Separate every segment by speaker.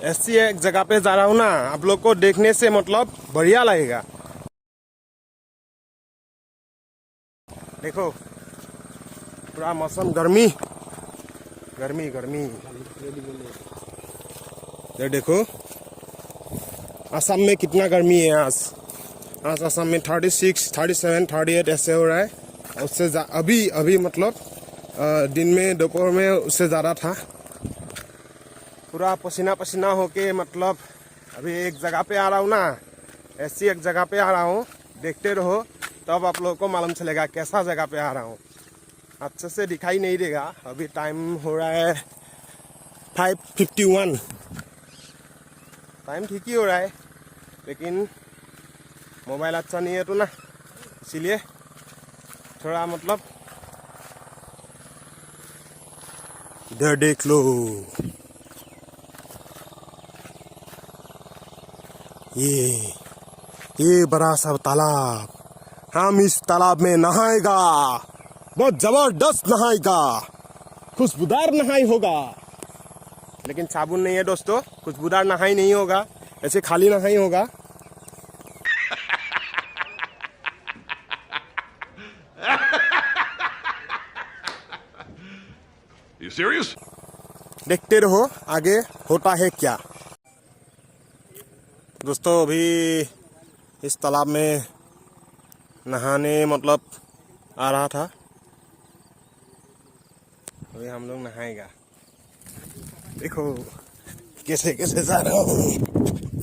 Speaker 1: ऐसी एक जगह पे जा रहा हूँ ना, आप लोग को देखने से मतलब बढ़िया लगेगा। देखो पूरा मौसम गर्मी गर्मी गर्मी। ये देखो असम में कितना गर्मी है आज। आज असम में 36, 37, 38 ऐसे हो रहा है। उससे अभी अभी मतलब दिन में दोपहर में उससे ज़्यादा था। पूरा पसीना पसीना होके मतलब अभी एक जगह पे आ रहा हूँ ना, ऐसी एक जगह पे आ रहा हूँ, देखते रहो तब आप लोगों को मालूम चलेगा कैसा जगह पे आ रहा हूँ। अच्छे से दिखाई नहीं देगा। अभी टाइम हो रहा है 5:51। टाइम ठीक ही हो रहा है, लेकिन मोबाइल अच्छा नहीं है तो ना, इसीलिए थोड़ा मतलब इधर देख लो। ये बड़ा सा तालाब, हम इस तालाब में नहाएगा, बहुत जबरदस्त नहाएगा, खुशबूदार नहाई होगा। लेकिन साबुन नहीं है दोस्तों, खुशबूदार नहाई नहीं होगा, ऐसे खाली नहाई होगा।
Speaker 2: You serious?
Speaker 1: देखते रहो आगे होता है क्या। दोस्तों अभी इस तालाब में नहाने मतलब आ रहा था, अभी हम लोग नहाएगा। देखो कैसे कैसे जा रहा हूँ,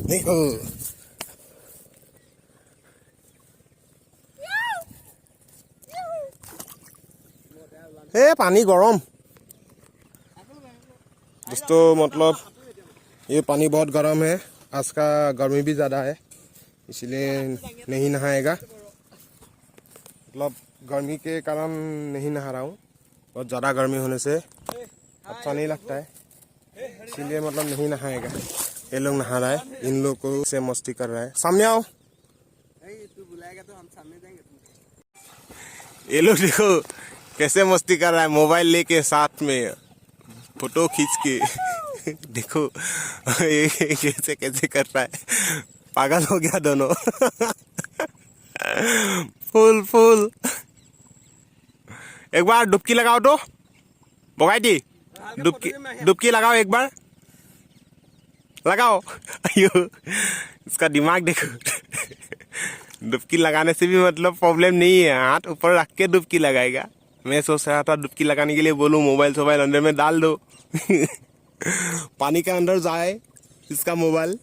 Speaker 1: देखो पानी गरम दोस्तों, मतलब ये पानी बहुत गर्म है। आज का गर्मी भी ज़्यादा है, इसलिए नहीं नहाएगा। मतलब गर्मी के कारण नहीं नहा रहा हूँ, बहुत ज़्यादा गर्मी होने से अच्छा नहीं लगता है, इसीलिए मतलब नहीं नहाएगा। ये लोग नहा रहा है, इन लोग को से मस्ती कर रहा है। सामने आओ,
Speaker 3: तू बुलाएगा तो हम सामने जाएंगे।
Speaker 1: ये लोग देखो कैसे मस्ती कर रहा है, मोबाइल लेके साथ में फोटो खींच के। देखो ये कैसे कैसे कर रहा है, पागल हो गया दोनों। Full full. एक बार डुबकी लगाओ तो बोगाई, डुबकी लगाओ, एक बार लगाओ। अयो इसका दिमाग देखो। डुबकी लगाने से भी मतलब प्रॉब्लम नहीं है, हाथ ऊपर रख के डुबकी लगाएगा। मैं सोच रहा था डुबकी लगाने के लिए बोलूं मोबाइल सोबाइल अंदर में डाल दो। पानी के अंदर जाए इसका मोबाइल।